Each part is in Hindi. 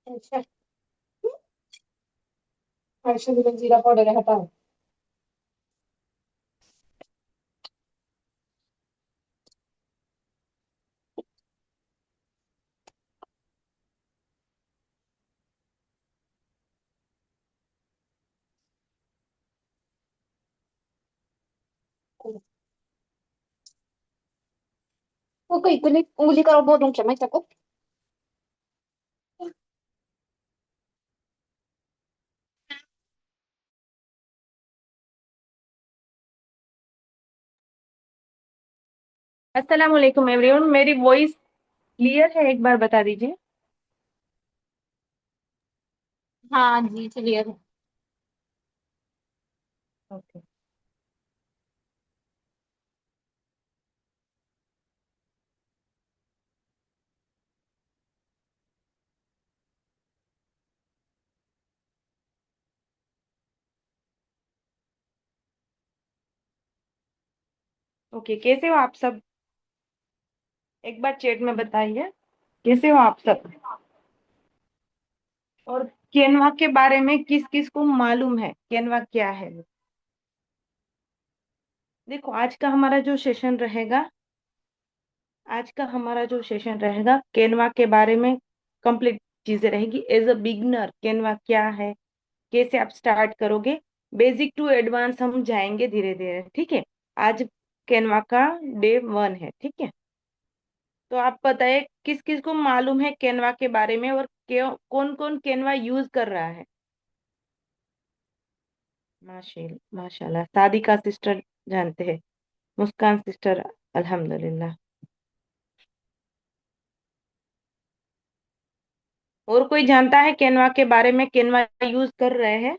अच्छा। अच्छा, जीरा पाउडर है, हटाओ। Oke, itunit uli ka robodong siya, may takot. अस्सलाम वालेकुम एवरीवन। मेरी वॉइस क्लियर है? एक बार बता दीजिए। हाँ जी, चलिए। ओके। ओके, कैसे हो आप सब? एक बार चैट में बताइए, कैसे हो आप सब? और केनवा के बारे में किस किस को मालूम है, केनवा क्या है? देखो, आज का हमारा जो सेशन रहेगा केनवा के बारे में कंप्लीट चीजें रहेगी। एज अ बिगनर केनवा क्या है, कैसे आप स्टार्ट करोगे, बेसिक टू एडवांस हम जाएंगे धीरे धीरे, ठीक है। आज केनवा का डे 1 है, ठीक है। तो आप बताइए किस किस को मालूम है केनवा के बारे में, और कौन कौन केनवा यूज कर रहा है। माशाल्लाह, सादिका सिस्टर जानते हैं, मुस्कान सिस्टर, अल्हम्दुलिल्लाह। और कोई जानता है केनवा के बारे में, केनवा यूज कर रहे हैं?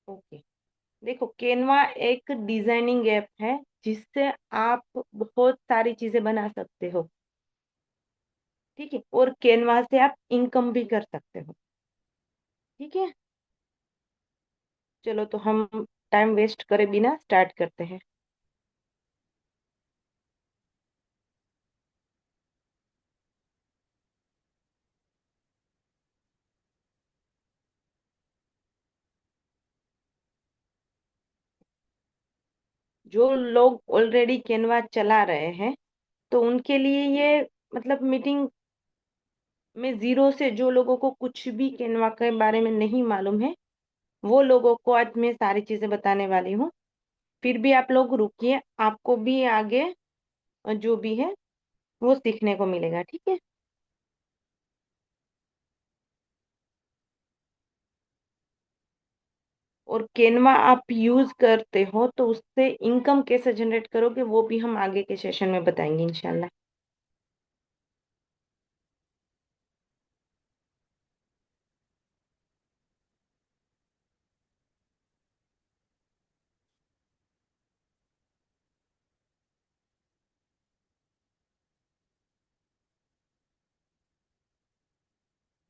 ओके। देखो, केनवा एक डिजाइनिंग ऐप है जिससे आप बहुत सारी चीजें बना सकते हो, ठीक है। और केनवा से आप इनकम भी कर सकते हो, ठीक है। चलो, तो हम टाइम वेस्ट करे बिना स्टार्ट करते हैं। जो लोग ऑलरेडी कैनवा चला रहे हैं, तो उनके लिए ये मतलब मीटिंग में जीरो से, जो लोगों को कुछ भी कैनवा के बारे में नहीं मालूम है, वो लोगों को आज मैं सारी चीजें बताने वाली हूँ। फिर भी आप लोग रुकिए, आपको भी आगे जो भी है वो सीखने को मिलेगा, ठीक है। और कैनवा आप यूज करते हो तो उससे इनकम कैसे जनरेट करोगे, वो भी हम आगे के सेशन में बताएंगे इंशाल्लाह।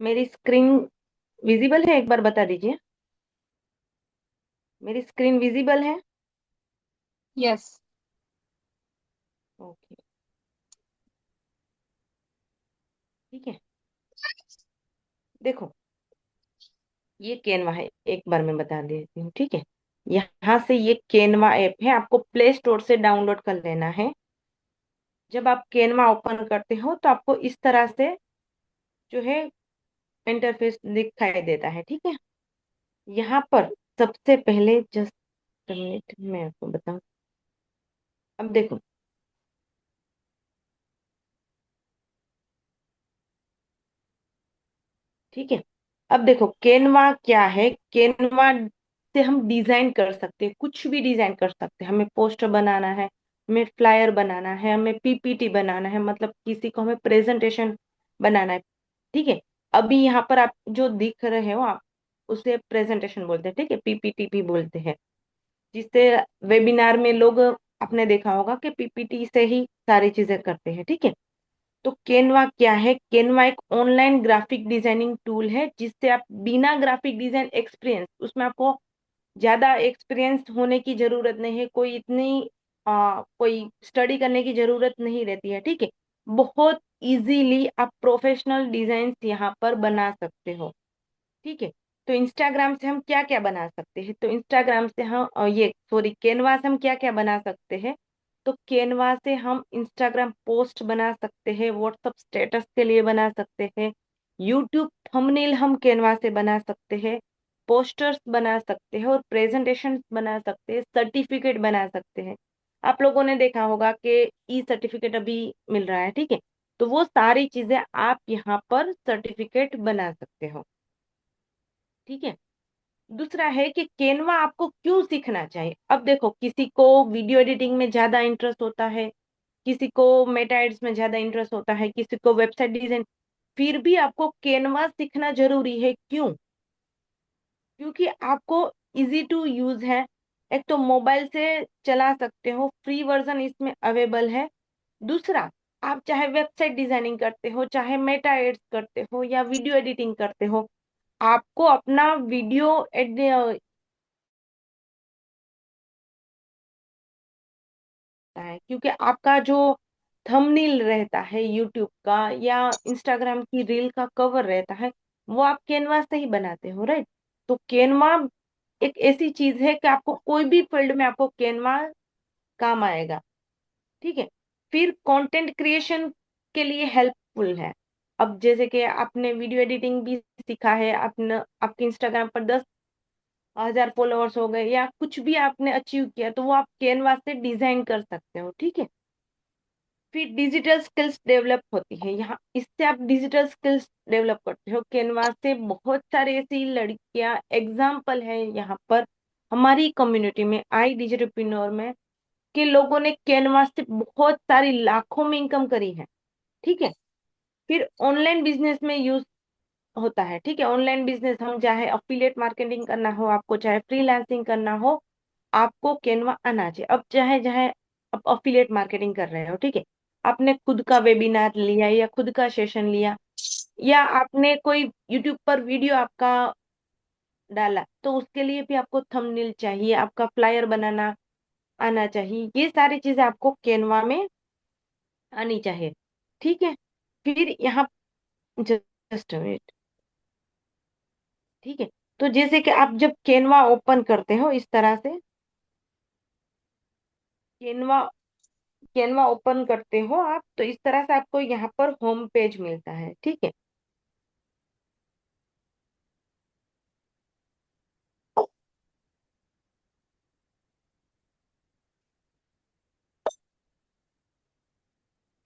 मेरी स्क्रीन विजिबल है? एक बार बता दीजिए। मेरी स्क्रीन विजिबल है? यस। ओके, ठीक है। देखो, ये कैनवा है, एक बार मैं बता देती हूँ, ठीक है। यहाँ से ये कैनवा ऐप है, आपको प्ले स्टोर से डाउनलोड कर लेना है। जब आप कैनवा ओपन करते हो तो आपको इस तरह से जो है इंटरफेस दिखाई देता है, ठीक है। यहाँ पर सबसे पहले जस्ट मिनट मैं आपको बताऊं। अब देखो, ठीक है। अब देखो, कैनवा क्या है। कैनवा से हम डिजाइन कर सकते हैं, कुछ भी डिजाइन कर सकते हैं। हमें पोस्टर बनाना है, हमें फ्लायर बनाना है, हमें पीपीटी बनाना है, मतलब किसी को हमें प्रेजेंटेशन बनाना है, ठीक है। अभी यहाँ पर आप जो दिख रहे हो, आप उसे प्रेजेंटेशन बोलते हैं, ठीक है, पीपीटी भी बोलते हैं। जिससे वेबिनार में लोग, आपने देखा होगा कि पीपीटी से ही सारी चीजें करते हैं, ठीक है। तो कैनवा क्या है? कैनवा एक ऑनलाइन ग्राफिक डिजाइनिंग टूल है, जिससे आप बिना ग्राफिक डिजाइन एक्सपीरियंस, उसमें आपको ज्यादा एक्सपीरियंस होने की जरूरत नहीं है, कोई इतनी कोई स्टडी करने की जरूरत नहीं रहती है, ठीक है। बहुत इजीली आप प्रोफेशनल डिजाइन यहाँ पर बना सकते हो, ठीक है। तो इंस्टाग्राम से हम क्या क्या बना सकते हैं, तो इंस्टाग्राम से हम ये सॉरी कैनवा से हम क्या क्या बना सकते हैं। तो कैनवा से हम इंस्टाग्राम पोस्ट बना सकते हैं, व्हाट्सएप स्टेटस के लिए बना सकते हैं, यूट्यूब थंबनेल हम कैनवा से बना सकते हैं, पोस्टर्स बना सकते हैं और प्रेजेंटेशन बना सकते हैं, सर्टिफिकेट बना सकते हैं। आप लोगों ने देखा होगा कि ई सर्टिफिकेट अभी मिल रहा है, ठीक है। तो वो सारी चीजें आप यहाँ पर सर्टिफिकेट बना सकते हो, ठीक है। दूसरा है कि कैनवा आपको क्यों सीखना चाहिए। अब देखो, किसी को वीडियो एडिटिंग में ज्यादा इंटरेस्ट होता है, किसी को मेटा एड्स में ज्यादा इंटरेस्ट होता है, किसी को वेबसाइट डिजाइन। फिर भी आपको कैनवा सीखना जरूरी है, क्यों? क्योंकि आपको इजी टू यूज है। एक तो मोबाइल से चला सकते हो, फ्री वर्जन इसमें अवेलेबल है। दूसरा, आप चाहे वेबसाइट डिजाइनिंग करते हो, चाहे मेटा एड्स करते हो या वीडियो एडिटिंग करते हो, आपको अपना वीडियो है, क्योंकि आपका जो थंबनेल रहता है यूट्यूब का या इंस्टाग्राम की रील का कवर रहता है, वो आप कैनवा से ही बनाते हो, राइट। तो कैनवा एक ऐसी चीज है कि आपको कोई भी फील्ड में आपको कैनवा काम आएगा, ठीक है। फिर कंटेंट क्रिएशन के लिए हेल्पफुल है। अब जैसे कि आपने वीडियो एडिटिंग भी सीखा है, आपने आपके इंस्टाग्राम पर 10,000 फॉलोअर्स हो गए या कुछ भी आपने अचीव किया, तो वो आप कैनवा से डिजाइन कर सकते हो, ठीक है। फिर डिजिटल स्किल्स डेवलप होती है यहाँ, इससे आप डिजिटल स्किल्स डेवलप करते हो कैनवा से। बहुत सारे ऐसी लड़कियां एग्जाम्पल है यहाँ पर हमारी कम्युनिटी में, आई डिजिटलप्रेन्योर में, कि लोगों ने कैनवा से बहुत सारी लाखों में इनकम करी है, ठीक है। फिर ऑनलाइन बिजनेस में यूज होता है, ठीक है। ऑनलाइन बिजनेस, हम चाहे अफिलिएट मार्केटिंग करना हो आपको, चाहे फ्रीलांसिंग करना हो, आपको कैनवा आना चाहिए। अब चाहे चाहे आप अफिलिएट मार्केटिंग कर रहे हो, ठीक है, आपने खुद का वेबिनार लिया या खुद का सेशन लिया, या आपने कोई यूट्यूब पर वीडियो आपका डाला, तो उसके लिए भी आपको थंबनेल चाहिए, आपका फ्लायर बनाना आना चाहिए। ये सारी चीजें आपको कैनवा में आनी चाहिए, ठीक है। फिर यहाँ जस्ट वेट, ठीक है। तो जैसे कि आप जब कैनवा ओपन करते हो इस तरह से, कैनवा कैनवा ओपन करते हो आप, तो इस तरह से आपको यहाँ पर होम पेज मिलता है, ठीक है।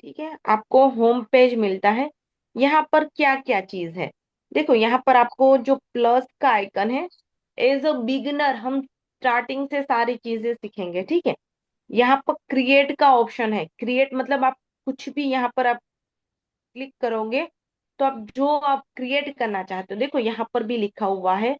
ठीक है, आपको होम पेज मिलता है। यहाँ पर क्या क्या चीज है, देखो यहाँ पर आपको जो प्लस का आइकन है, एज अ बिगिनर हम स्टार्टिंग से सारी चीजें सीखेंगे, ठीक है। यहाँ पर क्रिएट का ऑप्शन है, क्रिएट मतलब आप कुछ भी यहाँ पर आप क्लिक करोगे, तो आप जो आप क्रिएट करना चाहते हो, देखो यहाँ पर भी लिखा हुआ है,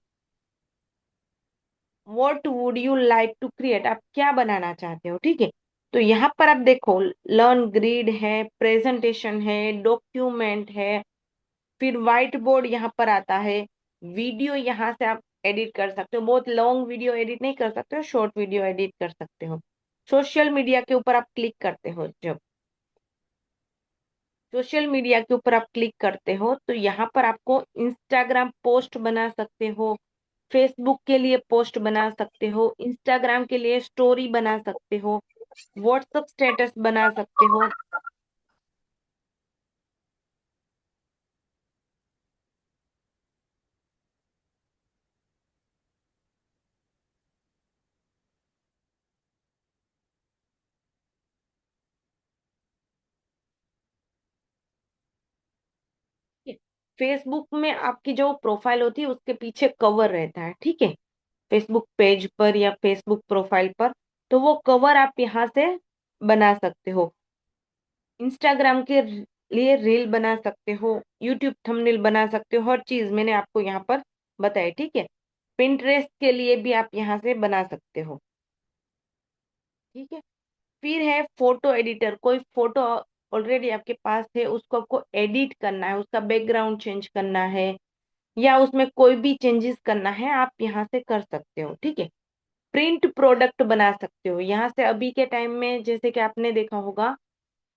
what would you like to create, आप क्या बनाना चाहते हो, ठीक है। तो यहाँ पर आप देखो, लर्न ग्रिड है, प्रेजेंटेशन है, डॉक्यूमेंट है, फिर व्हाइट बोर्ड यहाँ पर आता है, वीडियो यहाँ से आप एडिट कर सकते हो, बहुत लॉन्ग वीडियो एडिट नहीं कर सकते हो, शॉर्ट वीडियो एडिट कर सकते हो। सोशल मीडिया के ऊपर आप क्लिक करते हो, जब सोशल मीडिया के ऊपर आप क्लिक करते हो, तो यहाँ पर आपको इंस्टाग्राम पोस्ट बना सकते हो, फेसबुक के लिए पोस्ट बना सकते हो, इंस्टाग्राम के लिए स्टोरी बना सकते हो, व्हाट्सएप स्टेटस बना सकते हो। फेसबुक में आपकी जो प्रोफाइल होती है उसके पीछे कवर रहता है, ठीक है, फेसबुक पेज पर या फेसबुक प्रोफाइल पर, तो वो कवर आप यहाँ से बना सकते हो। इंस्टाग्राम के लिए रील बना सकते हो, यूट्यूब थंबनेल बना सकते हो, हर चीज मैंने आपको यहाँ पर बताई, ठीक है। पिंटरेस्ट के लिए भी आप यहाँ से बना सकते हो, ठीक है। फिर है फोटो एडिटर, कोई फोटो ऑलरेडी आपके पास है, उसको आपको एडिट करना है, उसका बैकग्राउंड चेंज करना है या उसमें कोई भी चेंजेस करना है, आप यहाँ से कर सकते हो, ठीक है। प्रिंट प्रोडक्ट बना सकते हो यहाँ से। अभी के टाइम में जैसे कि आपने देखा होगा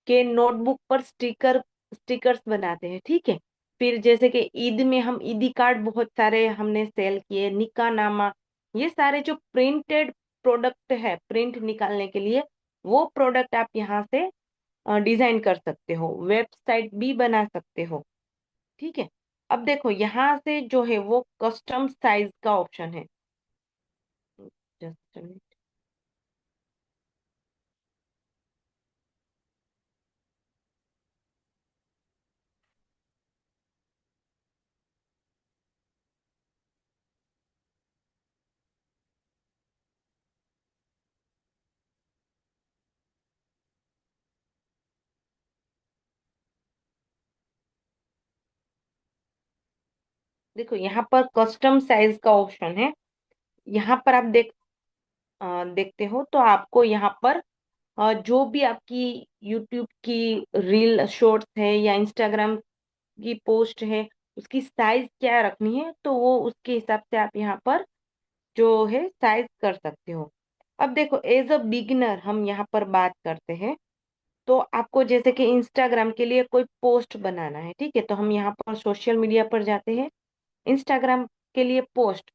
कि नोटबुक पर स्टिकर्स बनाते हैं, ठीक है। फिर जैसे कि ईद में हम ईदी कार्ड बहुत सारे हमने सेल किए, निका नामा, ये सारे जो प्रिंटेड प्रोडक्ट है प्रिंट निकालने के लिए, वो प्रोडक्ट आप यहाँ से डिजाइन कर सकते हो, वेबसाइट भी बना सकते हो, ठीक है। अब देखो यहाँ से जो है वो कस्टम साइज का ऑप्शन है। जस्ट देखो यहाँ पर कस्टम साइज का ऑप्शन है। यहाँ पर आप देखते हो तो आपको यहाँ पर जो भी आपकी यूट्यूब की रील शॉर्ट्स है या इंस्टाग्राम की पोस्ट है, उसकी साइज क्या रखनी है, तो वो उसके हिसाब से आप यहाँ पर जो है साइज कर सकते हो। अब देखो एज अ बिगिनर हम यहाँ पर बात करते हैं, तो आपको जैसे कि इंस्टाग्राम के लिए कोई पोस्ट बनाना है, ठीक है, तो हम यहाँ पर सोशल मीडिया पर जाते हैं, इंस्टाग्राम के लिए पोस्ट,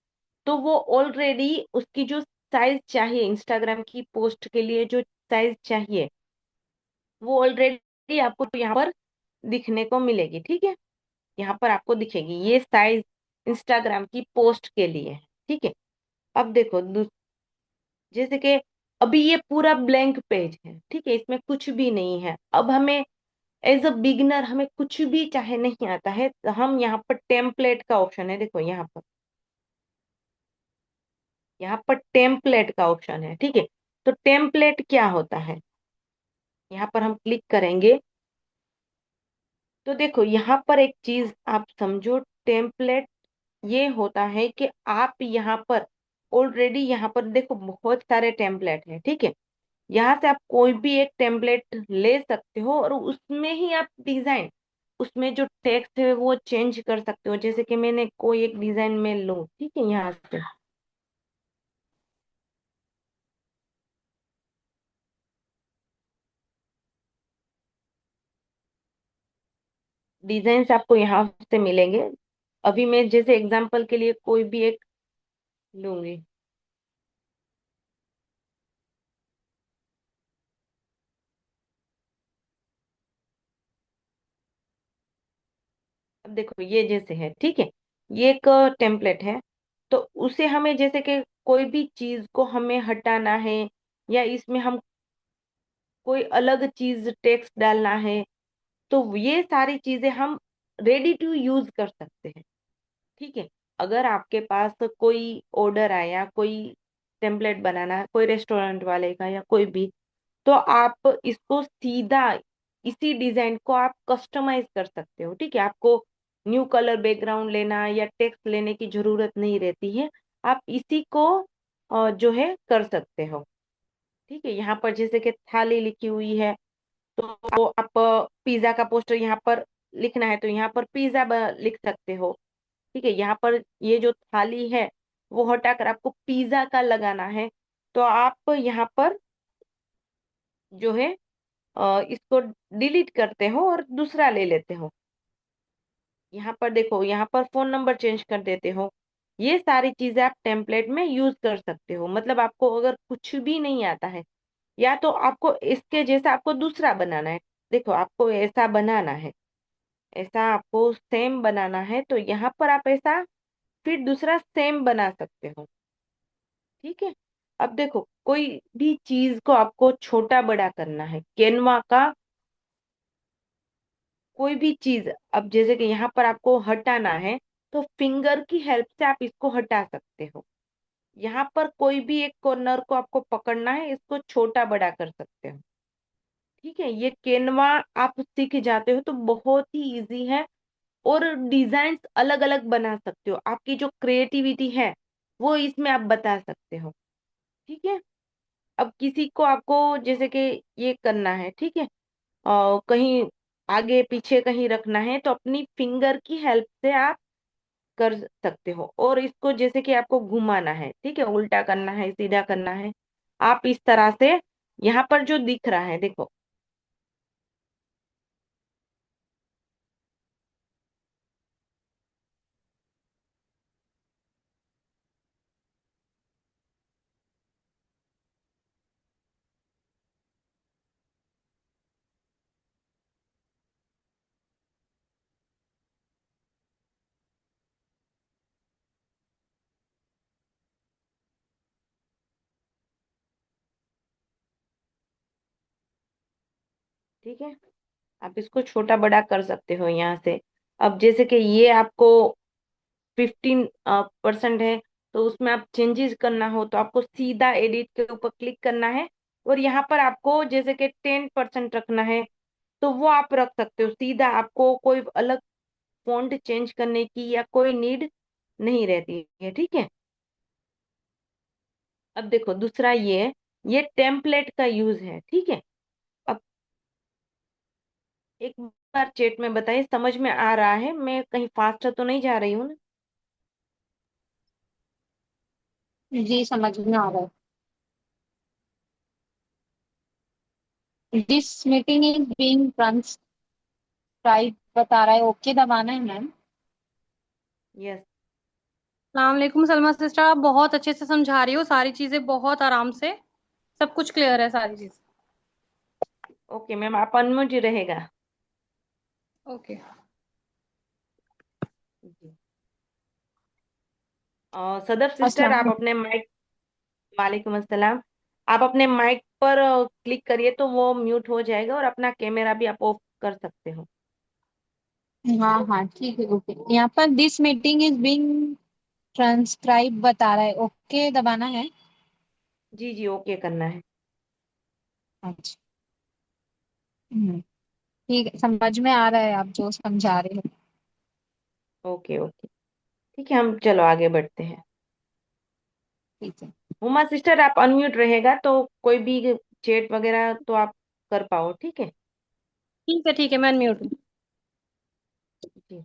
तो वो ऑलरेडी उसकी जो साइज चाहिए, इंस्टाग्राम की पोस्ट के लिए जो साइज चाहिए, वो ऑलरेडी आपको यहाँ पर दिखने को मिलेगी, ठीक है। यहाँ पर आपको दिखेगी ये साइज इंस्टाग्राम की पोस्ट के लिए है, ठीक है। अब देखो जैसे कि अभी ये पूरा ब्लैंक पेज है, ठीक है, इसमें कुछ भी नहीं है। अब हमें एज अ बिगिनर हमें कुछ भी चाहे नहीं आता है, तो हम यहाँ पर टेम्पलेट का ऑप्शन है, देखो यहाँ पर टेम्पलेट का ऑप्शन है, ठीक है। तो टेम्पलेट क्या होता है, यहाँ पर हम क्लिक करेंगे तो देखो यहाँ पर एक चीज आप समझो, टेम्पलेट ये होता है कि आप यहाँ पर ऑलरेडी यहाँ पर देखो बहुत सारे टेम्पलेट हैं, ठीक है। यहाँ से आप कोई भी एक टेम्पलेट ले सकते हो और उसमें ही आप डिजाइन, उसमें जो टेक्स्ट है वो चेंज कर सकते हो। जैसे कि मैंने कोई एक डिजाइन में लूँ, ठीक है, यहाँ से डिजाइन आपको यहाँ से मिलेंगे। अभी मैं जैसे एग्जांपल के लिए कोई भी एक लूंगी। अब देखो ये जैसे है, ठीक है, ये एक टेम्पलेट है, तो उसे हमें जैसे कि कोई भी चीज को हमें हटाना है या इसमें हम कोई अलग चीज टेक्स्ट डालना है, तो ये सारी चीजें हम रेडी टू यूज कर सकते हैं, ठीक है। अगर आपके पास कोई ऑर्डर आया, कोई टेम्पलेट बनाना है कोई रेस्टोरेंट वाले का या कोई भी, तो आप इसको सीधा इसी डिजाइन को आप कस्टमाइज कर सकते हो, ठीक है। आपको न्यू कलर बैकग्राउंड लेना या टेक्स्ट लेने की जरूरत नहीं रहती है, आप इसी को जो है कर सकते हो, ठीक है। यहाँ पर जैसे कि थाली लिखी हुई है, तो आप पिज्जा का पोस्टर यहाँ पर लिखना है तो यहाँ पर पिज्जा लिख सकते हो, ठीक है। यहाँ पर ये जो थाली है वो हटाकर आपको पिज्जा का लगाना है, तो आप यहाँ पर जो है इसको डिलीट करते हो और दूसरा ले लेते हो। यहाँ पर देखो यहाँ पर फोन नंबर चेंज कर देते हो। ये सारी चीजें आप टेम्पलेट में यूज कर सकते हो। मतलब आपको अगर कुछ भी नहीं आता है या तो आपको इसके जैसा आपको दूसरा बनाना है, देखो आपको ऐसा बनाना है, ऐसा आपको सेम बनाना है, तो यहाँ पर आप ऐसा फिर दूसरा सेम बना सकते हो, ठीक है। अब देखो कोई भी चीज को आपको छोटा बड़ा करना है, कैनवा का कोई भी चीज, अब जैसे कि यहाँ पर आपको हटाना है तो फिंगर की हेल्प से आप इसको हटा सकते हो। यहाँ पर कोई भी एक कॉर्नर को आपको पकड़ना है, इसको छोटा बड़ा कर सकते हो, ठीक है। ये कैनवा आप सीख जाते हो तो बहुत ही इजी है, और डिजाइन अलग अलग बना सकते हो, आपकी जो क्रिएटिविटी है वो इसमें आप बता सकते हो, ठीक है। अब किसी को आपको जैसे कि ये करना है, ठीक है, कहीं आगे पीछे कहीं रखना है, तो अपनी फिंगर की हेल्प से आप कर सकते हो। और इसको जैसे कि आपको घुमाना है, ठीक है, उल्टा करना है, सीधा करना है, आप इस तरह से यहाँ पर जो दिख रहा है देखो। ठीक है, आप इसको छोटा बड़ा कर सकते हो यहाँ से। अब जैसे कि ये आपको 15% है, तो उसमें आप चेंजेस करना हो तो आपको सीधा एडिट के ऊपर क्लिक करना है। और यहाँ पर आपको जैसे कि 10% रखना है, तो वो आप रख सकते हो सीधा। आपको कोई अलग फॉन्ट चेंज करने की या कोई नीड नहीं रहती है, ठीक है। अब देखो दूसरा ये टेम्पलेट का यूज है, ठीक है। अब एक बार चेट में बताइए, समझ में आ रहा है? मैं कहीं फास्ट तो नहीं जा रही हूँ ना? जी समझ में आ रहा है। This meeting is being transcribe बता रहा है, ओके दबाना है मैम। यस। सलामकुम सलमा सिस्टर, आप बहुत अच्छे से समझा रही हो सारी चीजें, बहुत आराम से। सब कुछ क्लियर है सारी चीज। ओके मैम, आप अनम्यूट ही रहेगा। ओके। जी। सदर सिस्टर, अस्सलाम आप अपने माइक। वालेकुम अस्सलाम। आप अपने माइक पर क्लिक करिए तो वो म्यूट हो जाएगा, और अपना कैमरा भी आप ऑफ कर सकते हो। हाँ हाँ ठीक है, ओके। यहाँ पर this meeting is being transcribe बता रहा है, ओके दबाना है। जी जी, ओके करना है। अच्छा। ठीक है, समझ में आ रहा है आप जो समझा रहे हो। ओके ओके, ठीक है, हम चलो आगे बढ़ते हैं। ठीक है। हुमा सिस्टर, आप अनम्यूट रहेगा तो कोई भी चैट वगैरह तो आप कर पाओ, ठीक है। ठीक है, मैं अनम्यूट हूँ। जी।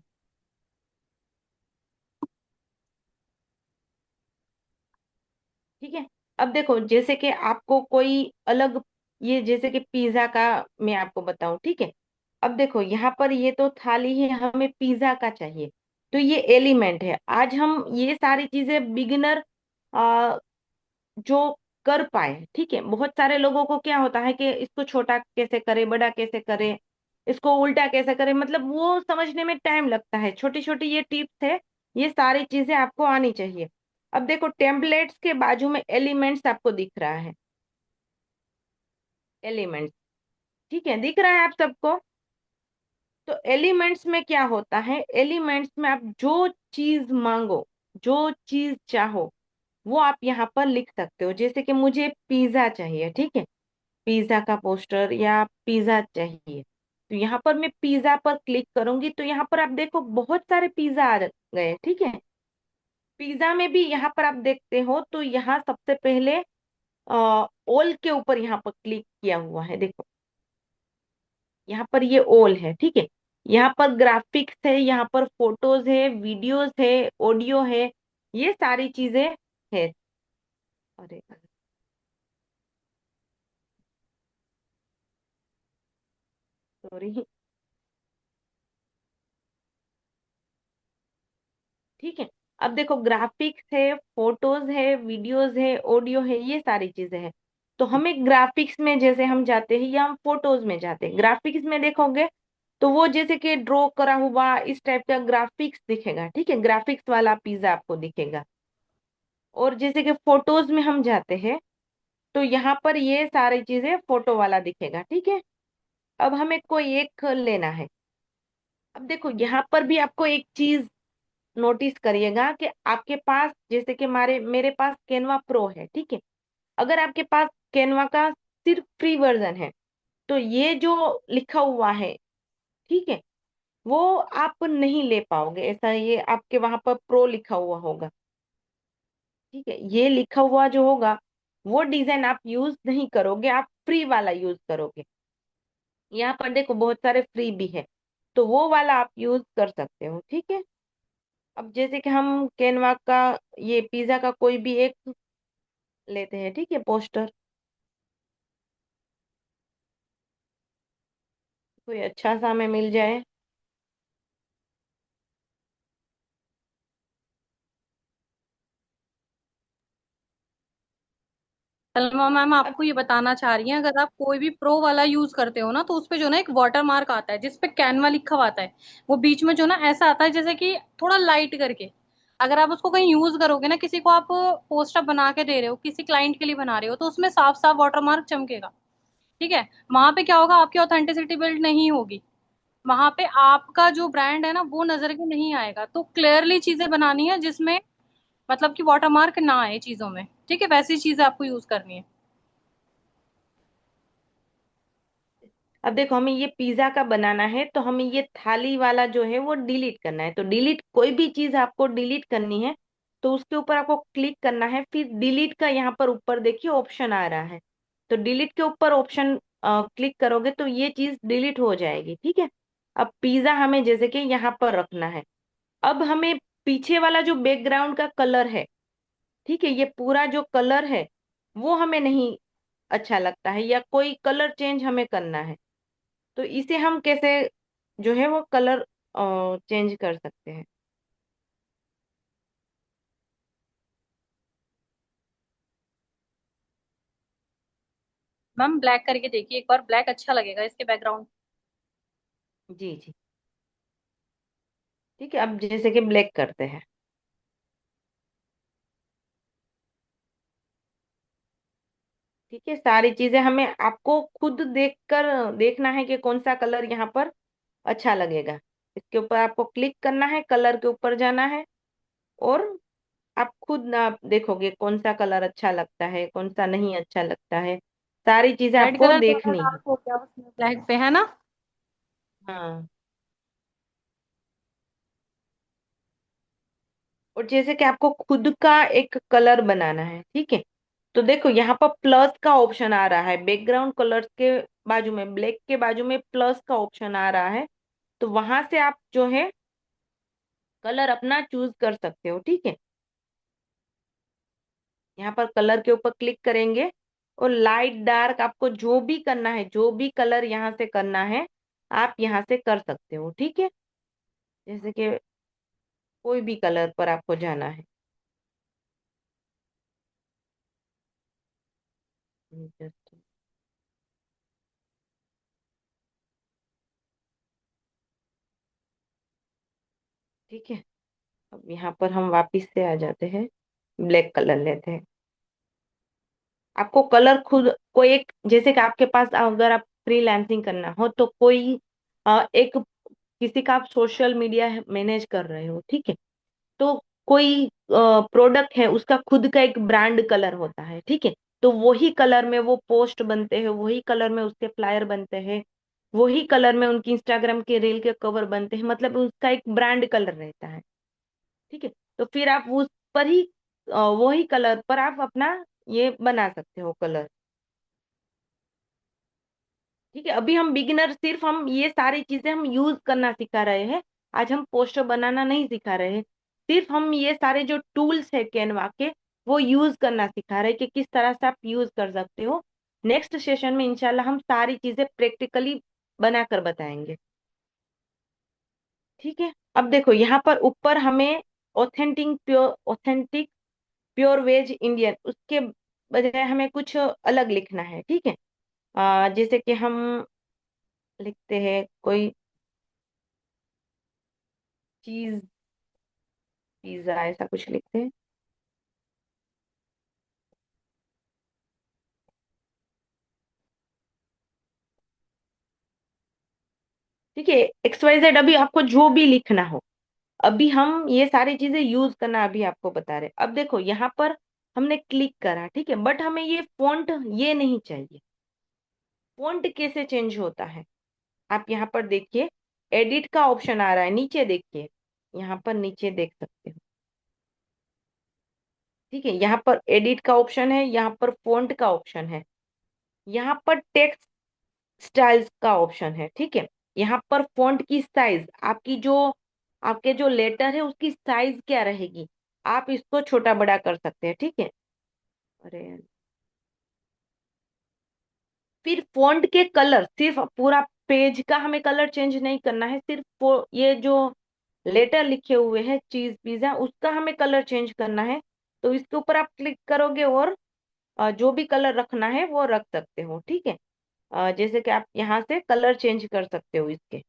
ठीक है। अब देखो जैसे कि आपको कोई अलग, ये जैसे कि पिज्जा का मैं आपको बताऊं, ठीक है। अब देखो यहाँ पर ये तो थाली है, हमें पिज्जा का चाहिए, तो ये एलिमेंट है। आज हम ये सारी चीजें बिगिनर जो कर पाए, ठीक है। बहुत सारे लोगों को क्या होता है कि इसको छोटा कैसे करे, बड़ा कैसे करे, इसको उल्टा कैसे करे, मतलब वो समझने में टाइम लगता है। छोटी छोटी ये टिप्स है, ये सारी चीजें आपको आनी चाहिए। अब देखो टेम्पलेट्स के बाजू में एलिमेंट्स आपको दिख रहा है, एलिमेंट्स, ठीक है, दिख रहा है आप सबको। तो एलिमेंट्स में क्या होता है, एलिमेंट्स में आप जो चीज मांगो, जो चीज चाहो, वो आप यहाँ पर लिख सकते हो। जैसे कि मुझे पिज्जा चाहिए, ठीक है, पिज्जा का पोस्टर या पिज्जा चाहिए, तो यहाँ पर मैं पिज्जा पर क्लिक करूंगी तो यहाँ पर आप देखो बहुत सारे पिज्जा आ गए, ठीक है। पिज्जा में भी यहाँ पर आप देखते हो तो यहाँ सबसे पहले ओल के ऊपर यहाँ पर क्लिक किया हुआ है, देखो यहाँ पर ये ओल है, ठीक है। यहाँ पर ग्राफिक्स है, यहाँ पर फोटोज है, वीडियोस है, ऑडियो है, ये सारी चीजें है। अरे सॉरी, ठीक है। अब देखो ग्राफिक्स है, फोटोज है, वीडियोस है, ऑडियो है, ये सारी चीजें हैं। तो हमें ग्राफिक्स में जैसे हम जाते हैं या हम फोटोज में जाते हैं, ग्राफिक्स में देखोगे तो वो जैसे कि ड्रॉ करा हुआ इस टाइप का ग्राफिक्स दिखेगा, ठीक है, ग्राफिक्स वाला पिज्जा आपको दिखेगा। और जैसे कि फोटोज में हम जाते हैं तो यहाँ पर ये सारी चीजें फोटो वाला दिखेगा, ठीक है। अब हमें कोई एक लेना है। अब देखो यहाँ पर भी आपको एक चीज नोटिस करिएगा कि आपके पास जैसे कि हमारे मेरे पास कैनवा प्रो है, ठीक है। अगर आपके पास कैनवा का सिर्फ फ्री वर्जन है तो ये जो लिखा हुआ है, ठीक है, वो आप नहीं ले पाओगे। ऐसा ये आपके वहां पर प्रो लिखा हुआ होगा, ठीक है। ये लिखा हुआ जो होगा वो डिजाइन आप यूज नहीं करोगे, आप फ्री वाला यूज करोगे। यहाँ पर देखो बहुत सारे फ्री भी है, तो वो वाला आप यूज कर सकते हो, ठीक है। अब जैसे कि हम कैनवा का, ये पिज्जा का कोई भी एक लेते हैं, ठीक है, पोस्टर। कोई अच्छा सा हमें मिल जाए। सलमा मैम अब आपको ये बताना चाह रही हैं, अगर आप कोई भी प्रो वाला यूज करते हो ना, तो उस पे जो ना एक वाटर मार्क आता है जिसपे कैनवा लिखा हुआ आता है। वो बीच में जो ना ऐसा आता है जैसे कि थोड़ा लाइट करके। अगर आप उसको कहीं यूज करोगे ना, किसी को आप पोस्टर बना के दे रहे हो, किसी क्लाइंट के लिए बना रहे हो, तो उसमें साफ साफ वाटर मार्क चमकेगा। ठीक है। वहां पे क्या होगा, आपकी ऑथेंटिसिटी बिल्ड नहीं होगी। वहां पे आपका जो ब्रांड है ना वो नजर के नहीं आएगा। तो क्लियरली चीजें बनानी है जिसमें मतलब कि वाटर मार्क ना आए चीजों में। ठीक है, वैसी चीजें आपको यूज करनी है। अब देखो, हमें ये पिज्जा का बनाना है तो हमें ये थाली वाला जो है वो डिलीट करना है। तो डिलीट, कोई भी चीज आपको डिलीट करनी है तो उसके ऊपर आपको क्लिक करना है। फिर डिलीट का यहाँ पर ऊपर देखिए ऑप्शन आ रहा है। तो डिलीट के ऊपर ऑप्शन क्लिक करोगे तो ये चीज डिलीट हो जाएगी, ठीक है। अब पिज्जा हमें जैसे कि यहाँ पर रखना है। अब हमें पीछे वाला जो बैकग्राउंड का कलर है, ठीक है, ये पूरा जो कलर है वो हमें नहीं अच्छा लगता है, या कोई कलर चेंज हमें करना है। तो इसे हम कैसे जो है वो कलर चेंज कर सकते हैं। मैम ब्लैक करके देखिए एक बार, ब्लैक अच्छा लगेगा इसके बैकग्राउंड। जी जी, ठीक है। अब जैसे कि ब्लैक करते हैं, ठीक है। सारी चीजें हमें, आपको खुद देखकर देखना है कि कौन सा कलर यहाँ पर अच्छा लगेगा। इसके ऊपर आपको क्लिक करना है, कलर के ऊपर जाना है, और आप खुद ना देखोगे कौन सा कलर अच्छा लगता है, कौन सा नहीं अच्छा लगता है। सारी चीजें रेड आपको कलर ज्यादा देखनी है। डार्क हो गया उसमें ब्लैक पे, है ना। हाँ। और जैसे कि आपको खुद का एक कलर बनाना है, ठीक है। तो देखो यहाँ पर प्लस का ऑप्शन आ रहा है, बैकग्राउंड कलर्स के बाजू में, ब्लैक के बाजू में प्लस का ऑप्शन आ रहा है। तो वहां से आप जो है कलर अपना चूज कर सकते हो, ठीक है। यहाँ पर कलर के ऊपर क्लिक करेंगे, और लाइट डार्क आपको जो भी करना है, जो भी कलर यहाँ से करना है आप यहाँ से कर सकते हो, ठीक है। जैसे कि कोई भी कलर पर आपको जाना है। Just- ठीक है। अब यहाँ पर हम वापिस से आ जाते हैं, ब्लैक कलर लेते हैं। आपको कलर खुद कोई एक, जैसे कि आपके पास अगर आप फ्रीलांसिंग करना हो तो कोई एक किसी का आप सोशल मीडिया मैनेज कर रहे हो, ठीक है। तो कोई प्रोडक्ट है उसका खुद का एक ब्रांड कलर होता है, ठीक है। तो वही कलर में वो पोस्ट बनते हैं, वही कलर में उसके फ्लायर बनते हैं, वही कलर में उनकी इंस्टाग्राम के रील के कवर बनते हैं, मतलब उसका एक ब्रांड कलर रहता है, ठीक है। तो फिर आप उस पर ही वही कलर पर आप अपना ये बना सकते हो कलर, ठीक है। अभी हम बिगिनर, सिर्फ हम ये सारी चीजें हम यूज करना सिखा रहे हैं। आज हम पोस्टर बनाना नहीं सिखा रहे हैं। सिर्फ हम ये सारे जो टूल्स है कैनवा के वो यूज करना सिखा रहे हैं कि किस तरह से आप यूज कर सकते हो। नेक्स्ट सेशन में इंशाल्लाह हम सारी चीजें प्रैक्टिकली बनाकर बताएंगे, ठीक है। अब देखो यहाँ पर ऊपर हमें ऑथेंटिक प्योर वेज इंडियन, उसके बजाय हमें कुछ अलग लिखना है, ठीक है। जैसे कि हम लिखते हैं कोई चीज पिज्जा, ऐसा कुछ लिखते हैं, ठीक है। XYZ, अभी आपको जो भी लिखना हो, अभी हम ये सारी चीजें यूज करना अभी आपको बता रहे। अब देखो यहाँ पर हमने क्लिक करा, ठीक है, बट हमें ये फॉन्ट ये नहीं चाहिए। फॉन्ट कैसे चेंज होता है, आप यहाँ पर देखिए, एडिट का ऑप्शन आ रहा है, नीचे देखिए, यहाँ पर नीचे देख सकते हो, ठीक है। यहाँ पर एडिट का ऑप्शन है, यहाँ पर फॉन्ट का ऑप्शन है, यहाँ पर टेक्स्ट स्टाइल्स का ऑप्शन है, ठीक है। यहाँ पर फॉन्ट की साइज आपकी जो आपके जो लेटर है उसकी साइज क्या रहेगी, आप इसको छोटा बड़ा कर सकते हैं, ठीक है। अरे फिर फॉन्ट के कलर, सिर्फ पूरा पेज का हमें कलर चेंज नहीं करना है, सिर्फ ये जो लेटर लिखे हुए हैं चीज पिज्जा उसका हमें कलर चेंज करना है। तो इसके ऊपर आप क्लिक करोगे और जो भी कलर रखना है वो रख सकते हो, ठीक है। जैसे कि आप यहाँ से कलर चेंज कर सकते हो इसके,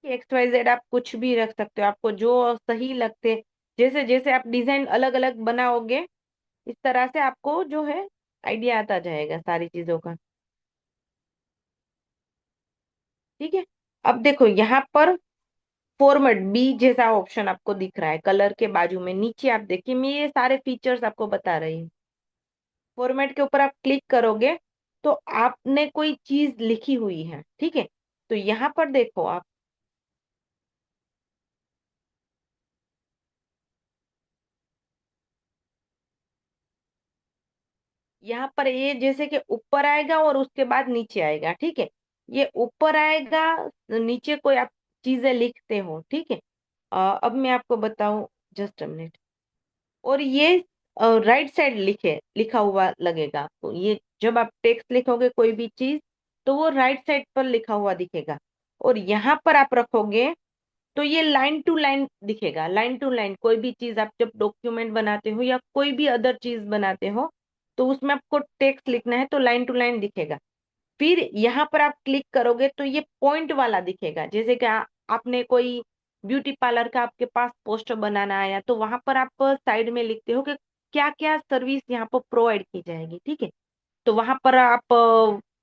एक्स वाई जेड आप कुछ भी रख सकते हो, आपको जो सही लगते। जैसे जैसे आप डिजाइन अलग अलग बनाओगे इस तरह से आपको जो है आइडिया आता जाएगा सारी चीजों का, ठीक है। अब देखो यहाँ पर फॉर्मेट बी जैसा ऑप्शन आपको दिख रहा है कलर के बाजू में, नीचे आप देखिए मैं ये सारे फीचर्स आपको बता रही हूँ। फॉर्मेट के ऊपर आप क्लिक करोगे तो आपने कोई चीज लिखी हुई है, ठीक है। तो यहाँ पर देखो आप, यहाँ पर ये जैसे कि ऊपर आएगा और उसके बाद नीचे आएगा, ठीक है। ये ऊपर आएगा, नीचे कोई आप चीजें लिखते हो, ठीक है। अब मैं आपको बताऊं, जस्ट अ मिनट। और ये राइट साइड लिखा हुआ लगेगा आपको, ये जब आप टेक्स्ट लिखोगे कोई भी चीज तो वो राइट साइड पर लिखा हुआ दिखेगा। और यहाँ पर आप रखोगे तो ये लाइन टू लाइन दिखेगा, लाइन टू लाइन कोई भी चीज आप जब डॉक्यूमेंट बनाते हो या कोई भी अदर चीज बनाते हो तो उसमें आपको टेक्स्ट लिखना है तो लाइन टू लाइन दिखेगा। फिर यहाँ पर आप क्लिक करोगे तो ये पॉइंट वाला दिखेगा, जैसे कि आपने कोई ब्यूटी पार्लर का आपके पास पोस्टर बनाना आया तो वहां पर आप साइड में लिखते हो कि क्या क्या सर्विस यहाँ पर प्रोवाइड की जाएगी, ठीक है। तो वहां पर आप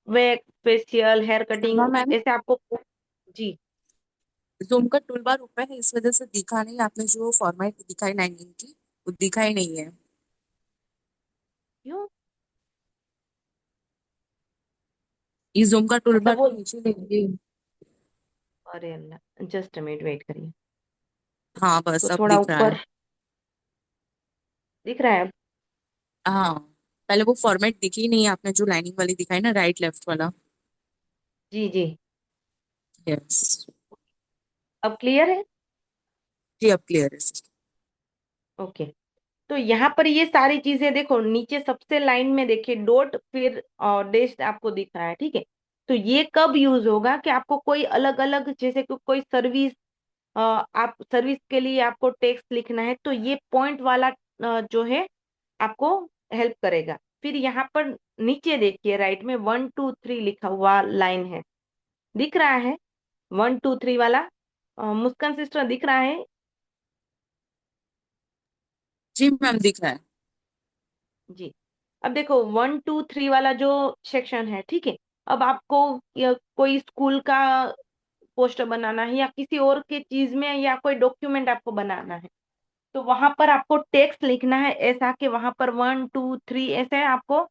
वैक्स, फेशियल, हेयर सुना कटिंग मैंने। ऐसे आपको। जी। जूम का टूल बार ऊपर है इस वजह से दिखा नहीं, आपने जो फॉर्मेट दिखाई 19 की वो दिखा ही नहीं है। क्यों? ये जूम का टूल मतलब बार वो, तो नीचे देखिए। अरे अल्लाह, जस्ट अ मिनट वेट करिए। हाँ तो बस अब थोड़ा दिख रहा है। ऊपर दिख रहा है अब? हाँ, पहले वो फॉर्मेट दिखी ही नहीं, आपने जो लाइनिंग वाली दिखाई ना, राइट लेफ्ट वाला। जी जी। यस। अब क्लियर है? जी अब क्लियर है। ओके। तो यहाँ पर ये सारी चीजें देखो, नीचे सबसे लाइन में देखिए डॉट फिर डैश आपको दिख रहा है, ठीक है। तो ये कब यूज होगा कि आपको कोई अलग अलग, जैसे कि कोई सर्विस, आप सर्विस के लिए आपको टेक्स्ट लिखना है तो ये पॉइंट वाला जो है आपको हेल्प करेगा। फिर यहाँ पर नीचे देखिए राइट में 1 2 3 लिखा हुआ लाइन है, दिख रहा है? 1 2 3 वाला, मुस्कान सिस्टर दिख रहा है? जी मैम दिख रहा है। जी। अब देखो 1 2 3 वाला जो सेक्शन है, ठीक है। अब आपको कोई स्कूल का पोस्टर बनाना है या किसी और के चीज में या कोई डॉक्यूमेंट आपको बनाना है तो वहां पर आपको टेक्स्ट लिखना है ऐसा कि वहां पर 1 2 3 ऐसे आपको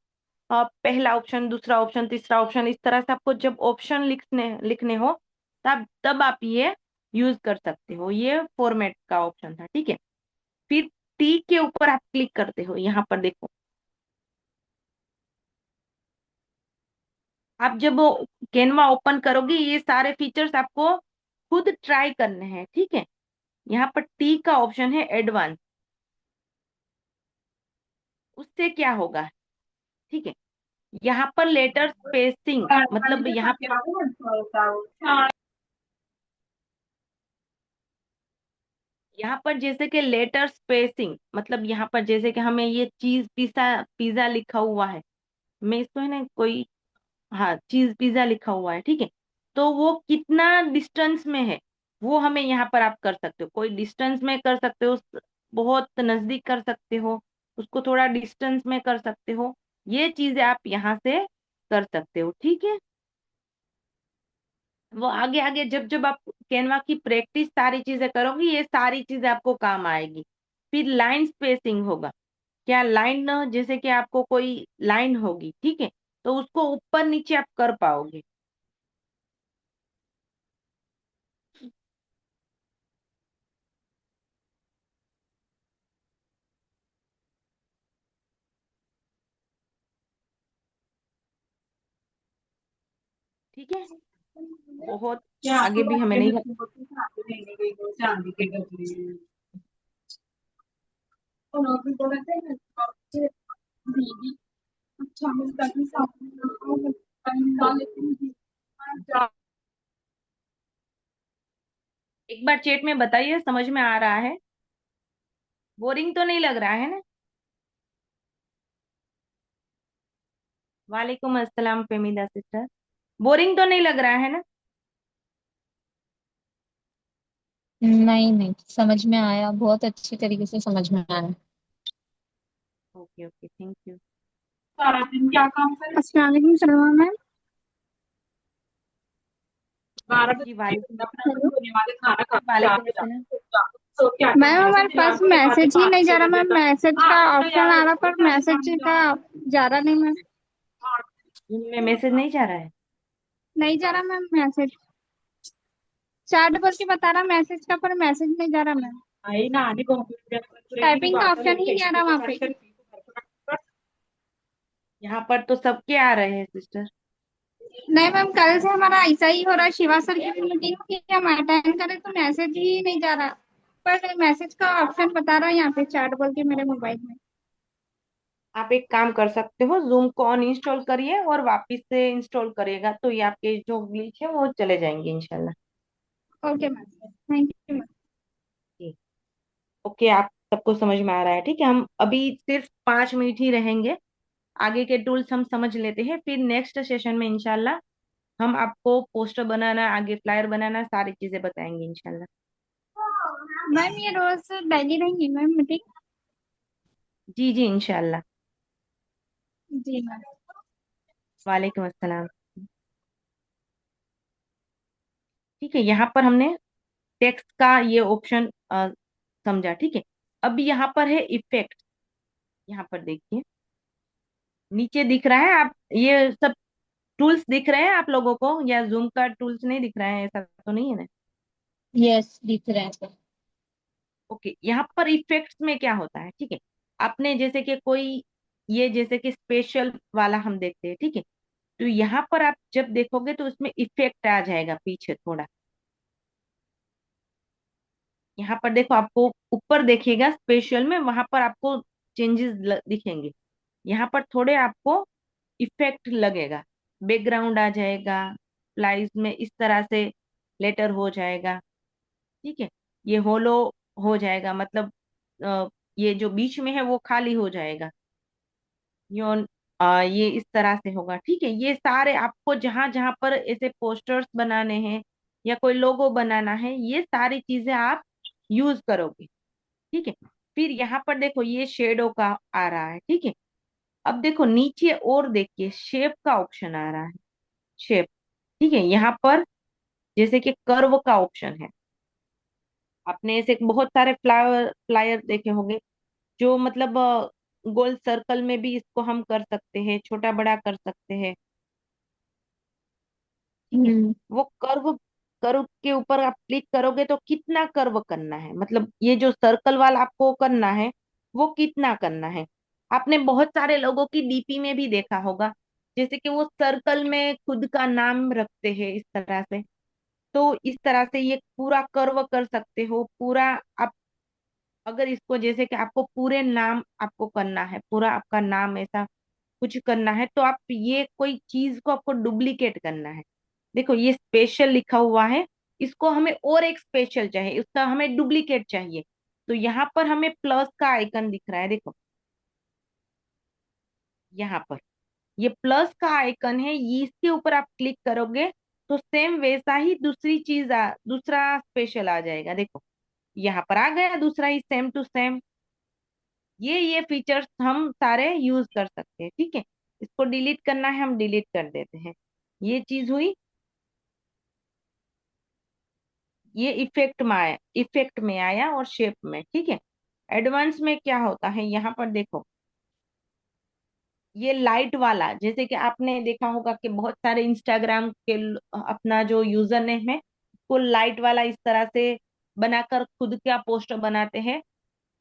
पहला ऑप्शन, दूसरा ऑप्शन, तीसरा ऑप्शन, इस तरह से आपको जब ऑप्शन लिखने लिखने हो तब तब आप ये यूज कर सकते हो। ये फॉर्मेट का ऑप्शन था, ठीक है। फिर टी के ऊपर आप क्लिक करते हो, यहाँ पर देखो आप जब कैनवा ओपन करोगे ये सारे फीचर्स आपको खुद ट्राई करने हैं, ठीक है। यहाँ पर टी का ऑप्शन है एडवांस, उससे क्या होगा, ठीक है। यहाँ पर लेटर स्पेसिंग, मतलब यहाँ पर जैसे कि लेटर स्पेसिंग, मतलब यहाँ पर जैसे कि हमें ये चीज पिज्जा पिज्जा लिखा हुआ है, मैं इसको है ना कोई, हाँ चीज पिज्जा लिखा हुआ है, ठीक है। तो वो कितना डिस्टेंस में है वो हमें यहाँ पर आप कर सकते हो, कोई डिस्टेंस में कर सकते हो, बहुत नजदीक कर सकते हो, उसको थोड़ा डिस्टेंस में कर सकते हो, ये चीजें आप यहाँ से कर सकते हो, ठीक है। वो आगे आगे जब जब आप कैनवा की प्रैक्टिस सारी चीजें करोगी ये सारी चीजें आपको काम आएगी। फिर लाइन स्पेसिंग होगा, क्या लाइन, जैसे कि आपको कोई लाइन होगी, ठीक है, तो उसको ऊपर नीचे आप कर पाओगे। ठीक है। बहुत आगे भी हमें नहीं एक बार चेट में बताइए, समझ में आ रहा है? बोरिंग तो नहीं लग रहा है ना? वालेकुम अस्सलाम फेमिदा सिस्टर। बोरिंग तो नहीं लग रहा है ना? नहीं नहीं, समझ में आया, बहुत अच्छी तरीके से समझ में आया। Okay okay, thank you. सारा दिन क्या काम करें? अस्सलाम वालेकुम सलमा मैम। बारह जी बजे वालेकुम। अपना होने वाले खाना खा के आ वालेकुम गया। अस्सलाम। तो क्या मैम हमारे पास मैसेज ही नहीं जा रहा मैम, मैसेज का ऑप्शन आ रहा पर मैसेज का जा रहा नहीं मैम। इनमें मैसेज नहीं जा रहा है? नहीं जा रहा मैम मैसेज, चैट बोल के बता रहा मैसेज का पर मैसेज नहीं जा रहा मैम। आई ना आने को टाइपिंग का ऑप्शन ही नहीं आ रहा वहाँ पे। यहाँ पर तो सबके आ रहे हैं सिस्टर। नहीं मैम, कल से हमारा ऐसा ही हो रहा है, शिवा सर की भी मीटिंग की, हम अटेंड करें तो मैसेज ही नहीं जा रहा, पर मैसेज का ऑप्शन बता रहा है यहाँ पे चैट बोल के मेरे मोबाइल में। आप एक काम कर सकते हो, जूम को अन इंस्टॉल करिए और वापस से इंस्टॉल करिएगा, तो ये आपके जो ग्लिच है वो चले जाएंगे इंशाल्लाह। Okay ma'am, thank you ma'am. जी। ओके, आप सबको समझ में आ रहा है? ठीक है, हम अभी सिर्फ 5 मिनट ही रहेंगे। आगे के टूल्स हम समझ लेते हैं, फिर नेक्स्ट सेशन में इंशाल्लाह हम आपको पोस्टर बनाना, आगे फ्लायर बनाना, सारी चीजें बताएंगे इंशाल्लाह। मैम ये रोज डेली रहेंगी मैम मीटिंग? जी जी इंशाल्लाह। जी मैम। वालेकुम अस्सलाम। ठीक है, यहाँ पर हमने टेक्स्ट का ये ऑप्शन समझा। ठीक है, अब यहाँ पर है इफेक्ट। यहाँ पर देखिए, नीचे दिख रहा है, आप ये सब टूल्स दिख रहे हैं आप लोगों को, या जूम का टूल्स नहीं दिख रहा है? ऐसा तो नहीं है ना? यस, दिख रहा है सर। ओके, यहाँ पर इफेक्ट्स में क्या होता है? ठीक है, आपने जैसे कि कोई, ये जैसे कि स्पेशल वाला हम देखते हैं, ठीक है, तो यहाँ पर आप जब देखोगे तो उसमें इफेक्ट आ जाएगा पीछे थोड़ा। यहाँ पर देखो, आपको ऊपर देखिएगा स्पेशल में, वहां पर आपको चेंजेस दिखेंगे। यहाँ पर थोड़े आपको इफेक्ट लगेगा, बैकग्राउंड आ जाएगा, स्लाइड्स में इस तरह से लेटर हो जाएगा। ठीक है, ये होलो हो जाएगा, मतलब ये जो बीच में है वो खाली हो जाएगा। योन ये इस तरह से होगा। ठीक है, ये सारे आपको जहां जहां पर ऐसे पोस्टर्स बनाने हैं या कोई लोगो बनाना है, ये सारी चीजें आप यूज करोगे। ठीक है, फिर यहाँ पर देखो ये शेडो का आ रहा है। ठीक है, अब देखो नीचे और देखिए शेप का ऑप्शन आ रहा है। शेप, ठीक है, यहाँ पर जैसे कि कर्व का ऑप्शन है। आपने ऐसे बहुत सारे फ्लावर फ्लायर देखे होंगे, जो मतलब गोल सर्कल में भी इसको हम कर सकते हैं, छोटा बड़ा कर सकते हैं। ठीक है, हम्म। वो कर्व, कर्व के ऊपर आप क्लिक करोगे तो कितना कर्व करना है, मतलब ये जो सर्कल वाला आपको करना है वो कितना करना है। आपने बहुत सारे लोगों की डीपी में भी देखा होगा, जैसे कि वो सर्कल में खुद का नाम रखते हैं इस तरह से। तो इस तरह से ये पूरा कर्व कर सकते हो पूरा आप। अगर इसको जैसे कि आपको पूरे नाम आपको करना है, पूरा आपका नाम ऐसा कुछ करना है, तो आप ये कोई चीज को आपको डुप्लीकेट करना है। देखो ये स्पेशल लिखा हुआ है, इसको हमें और एक स्पेशल चाहिए, उसका हमें डुप्लीकेट चाहिए। तो यहाँ पर हमें प्लस का आइकन दिख रहा है, देखो यहाँ पर ये प्लस का आइकन है, ये इसके ऊपर आप क्लिक करोगे तो सेम वैसा ही दूसरी चीज दूसरा स्पेशल आ जाएगा। देखो यहाँ पर आ गया दूसरा ही सेम टू सेम। ये फीचर्स हम सारे यूज कर सकते हैं। ठीक है, इसको डिलीट करना है, हम डिलीट कर देते हैं। ये चीज हुई, ये इफेक्ट में आया, इफेक्ट में आया और शेप में। ठीक है, एडवांस में क्या होता है, यहाँ पर देखो ये लाइट वाला, जैसे कि आपने देखा होगा कि बहुत सारे इंस्टाग्राम के अपना जो यूजर नेम है वो लाइट वाला इस तरह से बनाकर खुद का पोस्टर बनाते हैं।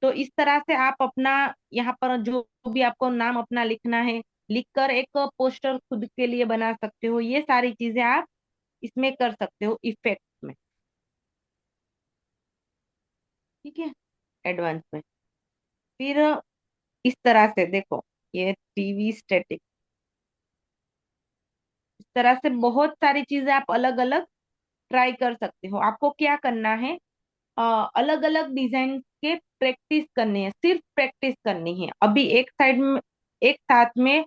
तो इस तरह से आप अपना यहाँ पर जो भी आपको नाम अपना लिखना है, लिखकर एक पोस्टर खुद के लिए बना सकते हो। ये सारी चीजें आप इसमें कर सकते हो, इफेक्ट में। ठीक है, एडवांस में। फिर इस तरह से देखो, ये टीवी स्टैटिक, इस तरह से बहुत सारी चीजें आप अलग अलग ट्राई कर सकते हो। आपको क्या करना है, अलग अलग डिजाइन के प्रैक्टिस करनी है, सिर्फ प्रैक्टिस करनी है। अभी एक साइड में, एक साथ में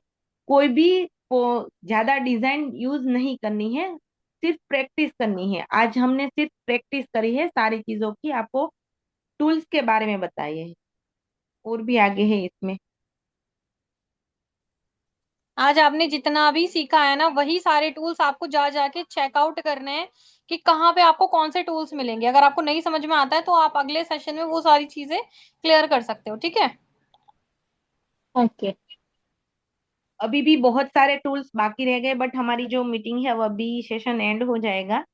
कोई भी ज्यादा डिजाइन यूज नहीं करनी है, सिर्फ प्रैक्टिस करनी है। आज हमने सिर्फ प्रैक्टिस करी है सारी चीजों की, आपको टूल्स के बारे में बताइए है, और भी आगे है इसमें। आज आपने जितना भी सीखा है ना, वही सारे टूल्स आपको जा जाके चेकआउट करने हैं कि कहाँ पे आपको कौन से टूल्स मिलेंगे। अगर आपको नहीं समझ में आता है तो आप अगले सेशन में वो सारी चीजें क्लियर कर सकते हो, ठीक है। ओके। अभी भी बहुत सारे टूल्स बाकी रह गए, बट हमारी जो मीटिंग है वो अभी सेशन एंड हो जाएगा,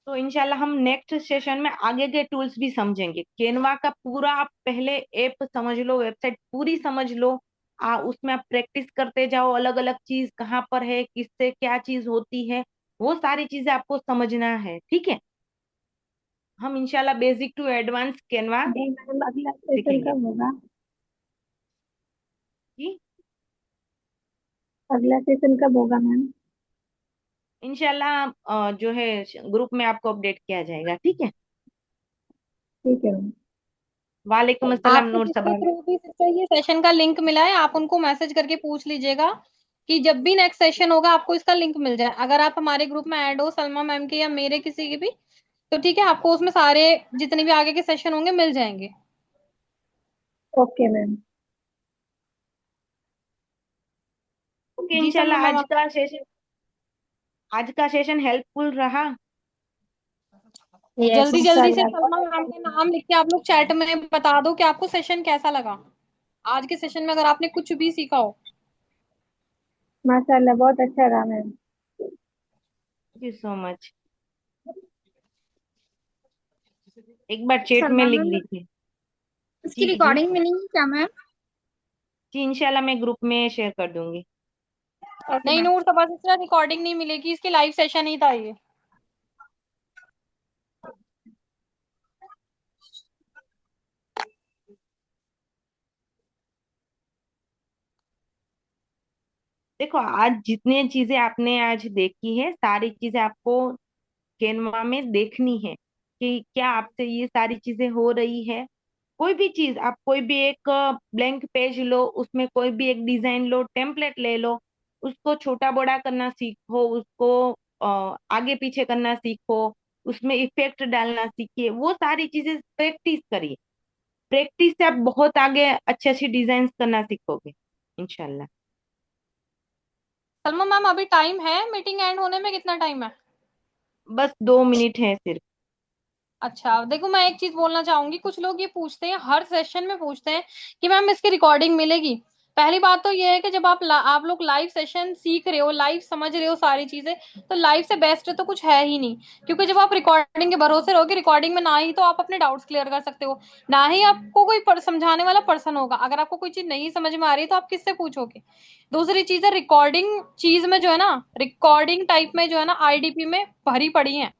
तो इंशाल्लाह हम नेक्स्ट सेशन में आगे के टूल्स भी समझेंगे। केनवा का पूरा आप पहले ऐप समझ लो, वेबसाइट पूरी समझ लो। उसमें आप प्रैक्टिस करते जाओ, अलग अलग चीज कहाँ पर है, किससे क्या चीज होती है, वो सारी चीजें आपको समझना है। ठीक है, हम इंशाल्लाह बेसिक टू एडवांस केनवा नहीं मैम, अगला सेशन सीखेंगे। कब होगा? जी, अगला सेशन कब होगा मैम? इंशाल्लाह जो है ग्रुप में आपको अपडेट किया जाएगा। ठीक है, ठीक है मैम। वालेकुम अस्सलाम आपको नूर जिसके सबा। थ्रू भी सिस्टर ये सेशन का लिंक मिला है, आप उनको मैसेज करके पूछ लीजिएगा कि जब भी नेक्स्ट सेशन होगा आपको इसका लिंक मिल जाए। अगर आप हमारे ग्रुप में ऐड हो, सलमा मैम के या मेरे किसी के भी, तो ठीक है, आपको उसमें सारे जितने भी आगे के सेशन होंगे मिल जाएंगे। Okay ma'am. ओके, जी सलमा इंशाल्लाह मैम, आज का सेशन हेल्पफुल रहा। यस जल्दी जल्दी से इंशाल्लाह। सलमा मैम का नाम लिख के आप लोग चैट में बता दो कि आपको सेशन कैसा लगा। आज के सेशन में अगर आपने कुछ भी सीखा हो। माशाल्लाह बहुत अच्छा रहा ma'am. Thank you so much. एक बार चैट में सलमा लिख मैम, दीजिए। इसकी जी जी रिकॉर्डिंग मिलेगी क्या मैम? जी, इंशाल्लाह मैं ग्रुप में शेयर कर दूंगी। ओके नहीं मैम। नूर सबा सिस्टर, रिकॉर्डिंग नहीं मिलेगी, इसकी लाइव सेशन ही था ये। देखो, आज जितने चीजें आपने आज देखी है, सारी चीजें आपको कैनवा में देखनी है कि क्या आपसे ये सारी चीजें हो रही है। कोई भी चीज आप, कोई भी एक ब्लैंक पेज लो, उसमें कोई भी एक डिजाइन लो, टेम्पलेट ले लो, उसको छोटा बड़ा करना सीखो, उसको आगे पीछे करना सीखो, उसमें इफेक्ट डालना सीखिए। वो सारी चीजें प्रैक्टिस करिए। प्रैक्टिस से आप बहुत आगे अच्छी अच्छी डिजाइन करना सीखोगे इंशाल्लाह। सलमा मैम, अभी टाइम है मीटिंग एंड होने में, कितना टाइम है? बस 2 मिनट है सिर्फ। अच्छा देखो, मैं एक चीज बोलना चाहूंगी, कुछ लोग ये पूछते हैं, हर सेशन में पूछते हैं कि मैम इसकी रिकॉर्डिंग मिलेगी। पहली बात तो ये है कि जब आप लोग लाइव सेशन सीख रहे हो, लाइव समझ रहे हो सारी चीजें, तो लाइव से बेस्ट तो कुछ है ही नहीं। क्योंकि जब आप रिकॉर्डिंग के भरोसे रहोगे, रिकॉर्डिंग में ना ही तो आप अपने डाउट्स क्लियर कर सकते हो, ना ही आपको कोई समझाने वाला पर्सन होगा। अगर आपको कोई चीज नहीं समझ में आ रही है तो आप किससे पूछोगे? दूसरी चीज है, रिकॉर्डिंग चीज में जो है ना, रिकॉर्डिंग टाइप में जो है ना, आईडीपी में भरी पड़ी है।